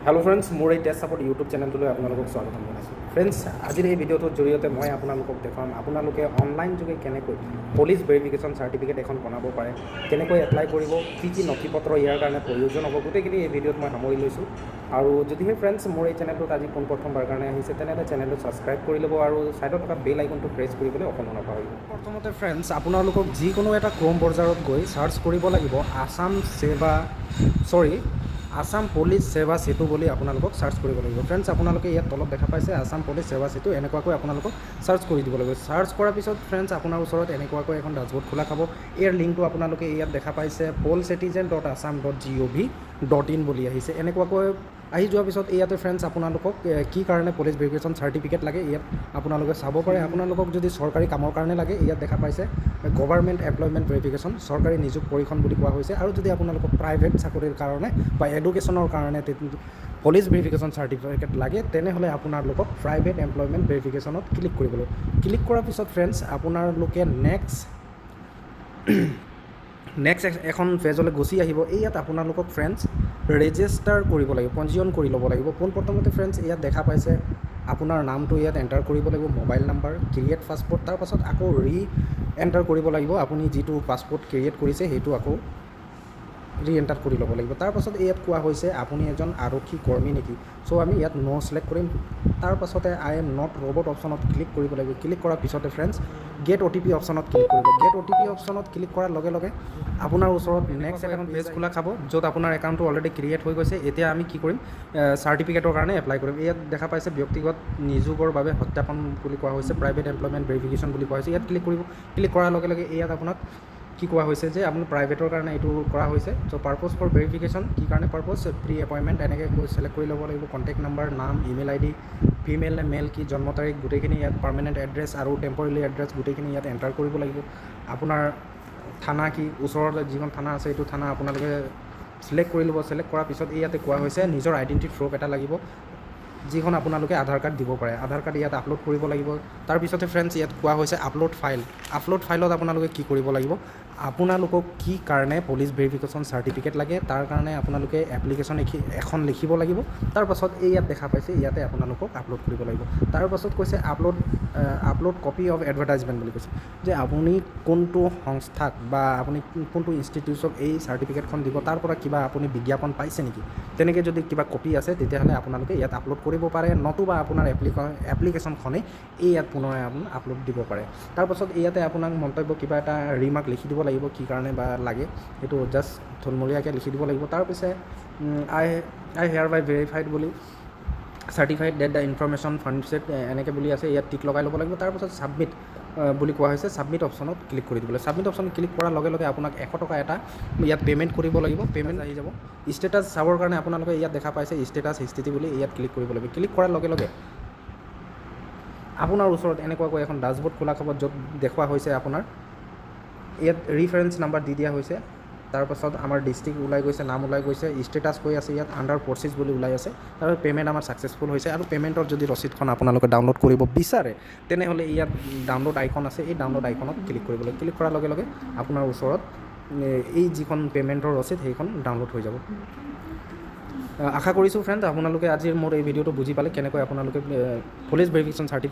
Hello' friends, মোৰ এই test support YouTube চেনেলটোলৈ আপোনালোকক স্বাগতম জনাইছোঁ। ফ্ৰেণ্ডছ, আজিৰ এই ভিডিঅ'টোৰ জৰিয়তে মই আপোনালোকক দেখুৱাম আপোনালোকে অনলাইন যোগে কেনেকৈ পুলিচ ভেৰিফিকেশ্যন চাৰ্টিফিকেট এখন বনাব পাৰে, কেনেকৈ এপ্লাই কৰিব, কি কি নথিপত্ৰ ইয়াৰ কাৰণে প্ৰয়োজন হ'ব, গোটেইখিনি এই ভিডিঅ'ত মই সামৰি লৈছোঁ। আৰু যদিহে ফ্ৰেণ্ডছ মোৰ এই চেনেলটোত আজি পোনপ্ৰথমবাৰ কাৰণে আহিছে, তেনেহ'লে চেনেলটো ছাবস্ক্ৰাইব কৰি ল'ব আৰু ছাইডত থকা বেল আইকনটো প্ৰেছ কৰিবলৈ অকণো নাপাহৰিব। প্ৰথমতে ফ্ৰেণ্ডছ, আপোনালোকক যিকোনো এটা ক্ৰ'ম ব্ৰাউজাৰত গৈ ছাৰ্চ কৰিব লাগিব আসাম পুলিচ সেৱা সেতু বুলি আপোনালোকক ছাৰ্চ কৰিব লাগিব। ফ্ৰেণ্ডছ, আপোনালোকে ইয়াত তলত দেখা পাইছে আসাম পুলিচ সেৱা সেতু, এনেকুৱাকৈ আপোনালোকক ছাৰ্চ কৰি দিব লাগিব। ছাৰ্চ কৰাৰ পিছত ফ্ৰেণ্ডছ, আপোনাৰ ওচৰত এনেকুৱাকৈ এখন ডাছবৰ্ড খোলা খাব। ইয়াৰ লিংকটো আপোনালোকে ইয়াত দেখা পাইছে polcitizen.assam.gov.in বুলি আহিছে। এনেকুৱাকৈ আহি যোৱাৰ পিছত ইয়াতে ফ্ৰেণ্ডছ আপোনালোকক কি কাৰণে পুলিচ ভেৰিফিকেশ্যন চাৰ্টিফিকেট লাগে ইয়াত আপোনালোকে চাব পাৰে। আপোনালোকক যদি চৰকাৰী কামৰ কাৰণে লাগে, ইয়াত দেখা পাইছে গভাৰ্ণমেণ্ট এমপ্লয়মেণ্ট ভেৰিফিকেশ্যন, চৰকাৰী নিযোগ পৰীক্ষণ বুলি কোৱা হৈছে। আৰু যদি আপোনালোকক প্ৰাইভেট চাকৰিৰ কাৰণে বা এডুকেশ্যনৰ কাৰণে পুলিচ ভেৰিফিকেশ্যন চাৰ্টিফিকেট লাগে, তেনেহ'লে আপোনালোকক প্ৰাইভেট এমপ্লয়মেণ্ট ভেৰিফিকেশ্যনত ক্লিক কৰাৰ পিছত ফ্ৰেণ্ডছ, আপোনালোকে নেক্সট এখন পেজলৈ গুচি আহিব। ইয়াত আপোনালোকক ফ্ৰেণ্ডছ ৰেজিষ্টাৰ কৰিব লাগিব, পঞ্জীয়ন কৰি ল'ব লাগিব। পোনপ্ৰথমতে ফ্ৰেণ্ডছ, ইয়াত দেখা পাইছে আপোনাৰ নামটো ইয়াত এণ্টাৰ কৰিব লাগিব, মোবাইল নাম্বাৰ, ক্ৰিয়েট পাছপৰ্ট, তাৰপাছত আকৌ এণ্টাৰ কৰিব লাগিব। আপুনি যিটো পাছপৰ্ট ক্ৰিয়েট কৰিছে সেইটো আকৌ এণ্টাৰ কৰি ল'ব লাগিব। তাৰপাছত ইয়াত কোৱা হৈছে আপুনি এজন আৰক্ষী কৰ্মী নেকি, চ' আমি ইয়াত ন' ছিলেক্ট কৰিম। তাৰপাছতে আই এম নট ৰবট অপশ্যনত ক্লিক কৰিব লাগিব। ক্লিক কৰাৰ পিছতে ফ্ৰেণ্ডছ, গেট OTP অপশ্যনত ক্লিক কৰিব। গেট OTP অপশ্যনত ক্লিক কৰাৰ লগে লগে আপোনাৰ ওচৰত নেক্সট এখন পেজ খোলা খাব, য'ত আপোনাৰ একাউণ্টটো অলৰেডি ক্ৰিয়েট হৈ গৈছে। এতিয়া আমি কি কৰিম, চাৰ্টিফিকেটৰ কাৰণে এপ্লাই কৰিম। ইয়াত দেখা পাইছে ব্যক্তিগত নিযোগৰ বাবে সত্যাপন বুলি কোৱা হৈছে, প্ৰাইভেট এমপ্লয়মেণ্ট ভেৰিফিকেশ্যন বুলি কোৱা হৈছে। ইয়াত ক্লিক কৰিব। ক্লিক কৰাৰ লগে লগে ইয়াত আপোনাক কি কোৱা হৈছে যে আপুনি প্ৰাইভেটৰ কাৰণে এইটো কৰা হৈছে। চ' পাৰ্পজ ফৰ ভেৰিফিকেশ্যন, কি কাৰণে পাৰ্পজ, প্ৰি এপইণ্টমেণ্ট, এনেকৈ ছিলেক্ট কৰি ল'ব লাগিব। কণ্টেক্ট নাম্বাৰ, নাম, ইমেইল ID, ফিমেল নে মেল, কি জন্ম তাৰিখ, গোটেইখিনি ইয়াত পাৰ্মানেণ্ট এড্ৰেছ আৰু টেম্পৰেৰী এড্ৰেছ গোটেইখিনি ইয়াত এণ্টাৰ কৰিব লাগিব। আপোনাৰ থানা কি, ওচৰত যিখন থানা আছে এইটো থানা আপোনালোকে ছিলেক্ট কৰি ল'ব। ছিলেক্ট কৰাৰ পিছত ইয়াতে কোৱা হৈছে নিজৰ আইডেণ্টিটি প্ৰুফ এটা লাগিব, যিখন আপোনালোকে আধাৰ কাৰ্ড দিব পাৰে। আধাৰ কাৰ্ড ইয়াত আপলোড কৰিব লাগিব। তাৰপিছতে ফ্ৰেণ্ডছ, ইয়াত কোৱা হৈছে আপলোড ফাইলত আপোনালোকে কি কৰিব লাগিব, আপোনালোকক কি কাৰণে পুলিচ ভেৰিফিকেশ্যন চাৰ্টিফিকেট লাগে তাৰ কাৰণে আপোনালোকে এপ্লিকেশ্যন এখন লিখিব লাগিব। তাৰপাছত ইয়াত দেখা পাইছে ইয়াতে আপোনালোকক আপলোড কৰিব লাগিব। তাৰপাছত কৈছে আপলোড কপি অফ এডভাৰটাইজমেণ্ট বুলি কৈছে, যে আপুনি কোনটো সংস্থাক বা আপুনি কোনটো ইনষ্টিটিউটক এই চাৰ্টিফিকেটখন দিব, তাৰ পৰা কিবা আপুনি বিজ্ঞাপন পাইছে নেকি, তেনেকৈ যদি কিবা কপি আছে তেতিয়াহ'লে আপোনালোকে ইয়াত আপলোড কৰিব পাৰে, নতুবা আপোনাৰ এপ্লিকেশ্যনখনেই ইয়াত পুনৰ আপলোড দিব পাৰে। তাৰপাছত ইয়াতে আপোনাক মন্তব্য কিবা এটা ৰিমাৰ্ক লিখি দিব লাগিব, কি কাৰণে বা লাগে সেইটো জাষ্ট থুলমূলীয়াকৈ লিখি দিব লাগিব। তাৰপিছত আই হেয়াৰ বাই ভেৰিফাইড বুলি চাৰ্টিফাইড ডেট দ্য ইনফৰমেশ্যন ফাৰ্নিচাৰ্ড এনেকৈ বুলি আছে, ইয়াত টিক লগাই ল'ব লাগিব। তাৰপিছত ছাবমিট বুলি কোৱা হৈছে, ছাবমিট অপশ্যনত ক্লিক কৰি দিব লাগিব। ছাবমিট অপশ্যনত ক্লিক কৰাৰ লগে লগে আপোনাক 100 টকা এটা ইয়াত পে'মেণ্ট কৰিব লাগিব। পে'মেণ্ট আহি যাব। ষ্টেটাছ চাবৰ কাৰণে আপোনালোকে ইয়াত দেখা পাইছে ষ্টেটাছ স্থিতি বুলি, ইয়াত ক্লিক কৰিব লাগিব। ক্লিক কৰাৰ লগে লগে আপোনাৰ ওচৰত এনেকুৱাকৈ এখন ডাছবৰ্ড খোলা খাব, য'ত দেখুওৱা হৈছে আপোনাৰ ইয়াত ৰিফাৰেঞ্চ নাম্বাৰ দি দিয়া হৈছে। তাৰপাছত আমাৰ ডিষ্ট্ৰিক্ট ওলাই গৈছে, নাম ওলাই গৈছে, ষ্টেটাছ কৈ আছে ইয়াত আণ্ডাৰ প্ৰচেছ বুলি ওলাই আছে। তাৰপিছত পে'মেণ্ট আমাৰ ছাকচেছফুল হৈছে। আৰু পে'মেণ্টৰ যদি ৰচিদখন আপোনালোকে ডাউনলোড কৰিব বিচাৰে, তেনেহ'লে ইয়াত ডাউনলোড আইকন আছে, এই ডাউনলোড আইকনত ক্লিক কৰিব লাগিব। ক্লিক কৰাৰ লগে লগে আপোনাৰ ওচৰত এই যিখন পে'মেণ্টৰ ৰচিদ সেইখন ডাউনলোড হৈ যাব। আশা কৰিছোঁ ফ্ৰেণ্ড আপোনালোকে আজিৰ মোৰ এই ভিডিঅ'টো বুজি পালে, কেনেকৈ আপোনালোকে পুলিচ ভেৰিফিকেশ্যন চাৰ্টিফিকেট